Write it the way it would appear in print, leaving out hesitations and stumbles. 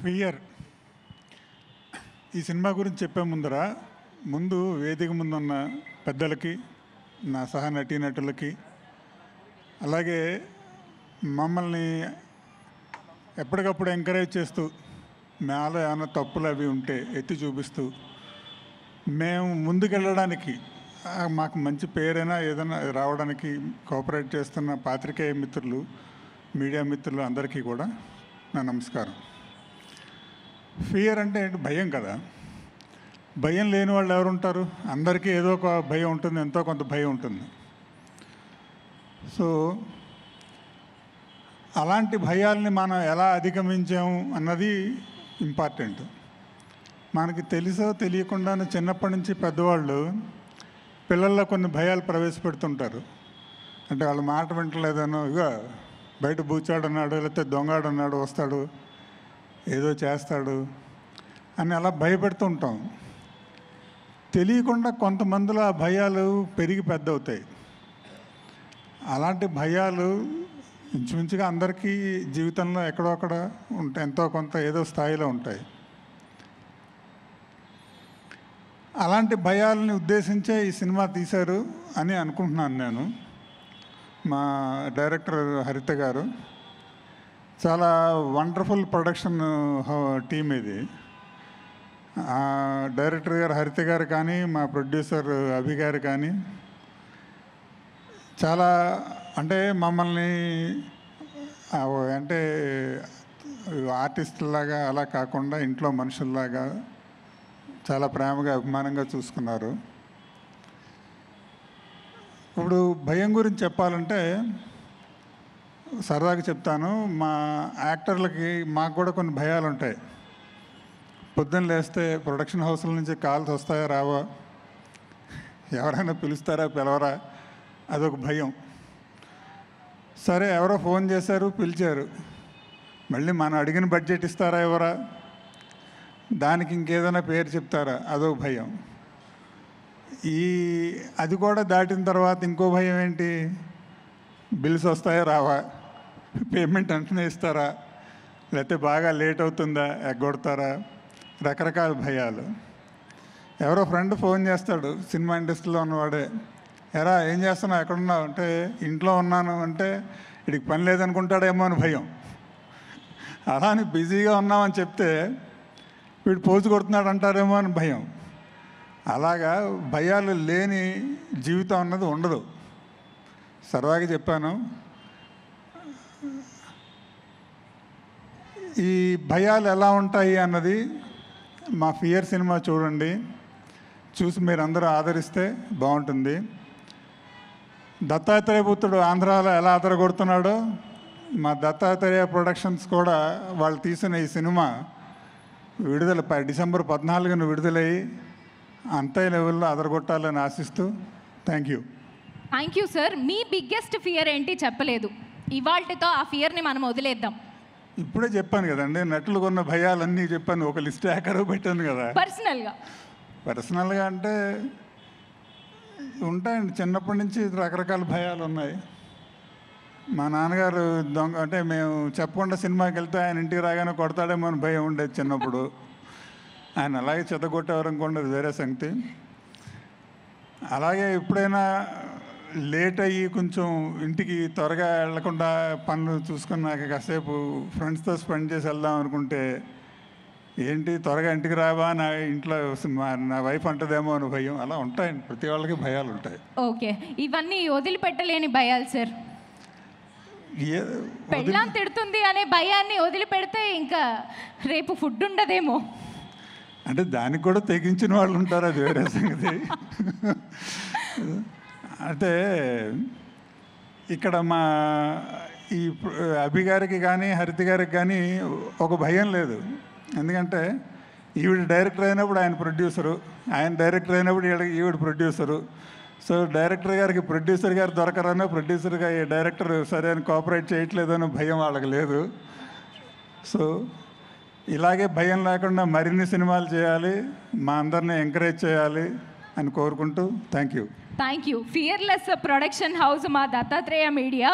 Fear ఈ cinema గురించి చెప్పే ముందు వేదిక ముందున్న పెద్దలకి, నా సహ నటీనటులకి, అలాగే మమ్మల్ని ఎప్పటికప్పుడు ఎంకరేజ్ చేస్తూ మాలో ఏమైనా తప్పులు అవి ఉంటే ఎత్తి చూపిస్తూ మేము ముందుకెళ్ళడానికి, మాకు మంచి పేరైనా ఏదైనా రావడానికి కోఆపరేట్ చేస్తున్న పాత్రికేయ మిత్రులు, మీడియా మిత్రులు అందరికీ కూడా నా నమస్కారం. ఫియర్ అంటే ఏంటి? భయం కదా. భయం లేని వాళ్ళు ఎవరు ఉంటారు? అందరికీ ఏదో ఒక భయం ఉంటుంది, ఎంతో కొంత భయం ఉంటుంది. సో అలాంటి భయాల్ని మనం ఎలా అధిగమించాము అన్నది ఇంపార్టెంట్. మనకి తెలుసో తెలియకుండానే చిన్నప్పటి నుంచి పెద్దవాళ్ళు పిల్లల్లో కొన్ని భయాలు ప్రవేశపెడుతుంటారు. అంటే వాళ్ళ మాట వింటలేదనో, ఇక బయట బూచాడు అన్నాడు, లేకపోతే దొంగాడు అన్నాడు, వస్తాడు, ఏదో చేస్తాడు అని అలా భయపెడుతూ ఉంటాం. తెలియకుండా కొంతమందిలో ఆ భయాలు పెరిగి పెద్ద అవుతాయి. అలాంటి భయాలు ఇంచుమించుగా అందరికీ జీవితంలో ఎక్కడో అక్కడ ఉంటాయి, ఎంతో కొంత ఏదో స్థాయిలో ఉంటాయి. అలాంటి భయాలని ఉద్దేశించే ఈ సినిమా తీశారు అని అనుకుంటున్నాను నేను. మా డైరెక్టర్ హరిత గారు చాలా వండర్ఫుల్ ప్రొడక్షన్ టీం ఇది. డైరెక్టర్ గారు హరిత గారు కానీ, మా ప్రొడ్యూసర్ అభి గారు కానీ చాలా, అంటే మమ్మల్ని అంటే ఆర్టిస్టులాగా అలా కాకుండా ఇంట్లో మనుషుల్లాగా చాలా ప్రేమగా అభిమానంగా చూసుకున్నారు. ఇప్పుడు భయం గురించి చెప్పాలంటే సరదాగా చెప్తాను. మా యాక్టర్లకి మాకు కూడా కొన్ని భయాలు ఉంటాయి. పొద్దున్న లేస్తే ప్రొడక్షన్ హౌస్ల నుంచి కాల్స్ వస్తాయా రావా, ఎవరైనా పిలుస్తారా పిలవరా, అదొక భయం. సరే, ఎవరో ఫోన్ చేశారు, పిలిచారు, మళ్ళీ మనం అడిగిన బడ్జెట్ ఇస్తారా ఎవరా, దానికి ఇంకేదైనా పేరు చెప్తారా, అదొక భయం. అది కూడా దాటిన తర్వాత ఇంకో భయం ఏంటి? బిల్స్ వస్తాయా రావా, పేమెంట్ వెంటనే ఇస్తారా, లేకపోతే బాగా లేట్ అవుతుందా, ఎగ్గొడతారా, రకరకాల భయాలు. ఎవరో ఫ్రెండ్ ఫోన్ చేస్తాడు, సినిమా ఇండస్ట్రీలో ఉన్నవాడే, ఎరా ఏం చేస్తున్నావు, ఎక్కడున్నావు అంటే ఇంట్లో ఉన్నాను అంటే వీడికి పని లేదనుకుంటాడేమో అని భయం. అలా అని బిజీగా ఉన్నామని చెప్తే వీడు పోజు కొడుతున్నాడు అంటారేమో అని భయం. అలాగా భయాలు లేని జీవితం అన్నది ఉండదు. సరదాగా చెప్పాను. ఈ భయాలు ఎలా ఉంటాయి అన్నది మా ఫియర్ సినిమా చూడండి, చూసి మీరు అందరూ ఆదరిస్తే బాగుంటుంది. దత్తాత్రేయ పుత్రుడు ఆంధ్రాలో ఎలా ఆదరగొడుతున్నాడో మా దత్తాత్రేయ ప్రొడక్షన్స్ కూడా వాళ్ళు తీసిన ఈ సినిమా విడుదల డిసెంబర్ 14న విడుదలయ్యి అంతే లెవెల్లో అదరగొట్టాలని ఆశిస్తూ thank you sir. Me biggest fear ఏంటి చెప్పలేదు, ఇవాల్టితో ఆ ఫియర్ని మనం వదిలేద్దాం. ఇప్పుడే చెప్పాను కదండి, నటులు కొన్న భయాలన్నీ చెప్పాను, ఒక లిస్ట్ ఏకరూ పెట్టాను కదా. పర్సనల్గా అంటే ఉంటాయండి, చిన్నప్పటి నుంచి రకరకాల భయాలు ఉన్నాయి. మా నాన్నగారు దొంగ అంటే మేము చెప్పకుండా సినిమాకి వెళ్తే ఆయన ఇంటికి రాగానే కొడతాడేమో అని భయం ఉండేది చిన్నప్పుడు. ఆయన అలాగే చెత్తగొట్టేవారు అనుకోండి, అది వేరే సంగతి. అలాగే ఎప్పుడైనా లేట్ అయ్యి కొంచెం ఇంటికి త్వరగా వెళ్లకుండా పనులు చూసుకున్నాక కాసేపు ఫ్రెండ్స్తో స్పెండ్ చేసి వెళ్దాం అనుకుంటే ఏంటి త్వరగా ఇంటికి రావా, నా ఇంట్లో నా వైఫ్ అంటదేమో అని భయం. అలా ఉంటాయండి, ప్రతి వాళ్ళకి భయాలు ఉంటాయి. ఓకే, ఇవన్నీ వదిలిపెట్టలేని భయాలు సార్. పెళ్ళాం తిడుతుంది అనే భయాన్ని వదిలిపెడితే ఇంకా రేపు ఫుడ్ ఉండదేమో అంటే దానికి కూడా తెగించిన వాళ్ళు ఉంటారు, అది వేరే సంగతి. అయితే ఇక్కడ మా ఈ అభి గారికి కానీ హరిత గారికి కానీ ఒక భయం లేదు. ఎందుకంటే ఈవిడ డైరెక్టర్ అయినప్పుడు ఆయన ప్రొడ్యూసరు, ఆయన డైరెక్టర్ అయినప్పుడు ఈవిడ ప్రొడ్యూసరు. సో డైరెక్టర్ గారికి ప్రొడ్యూసర్ గారు దొరకరనో, ప్రొడ్యూసర్గా ఈ డైరెక్టర్ సరైన కోఆపరేట్ చేయట్లేదనో భయం వాళ్ళకి లేదు. సో ఇలాగే భయం లేకుండా మరిన్ని సినిమాలు చేయాలి, మా అందరినీ ఎంకరేజ్ చేయాలి అని కోరుకుంటూ thank you. Fearless production house మా దత్తాత్రేయ మీడియా.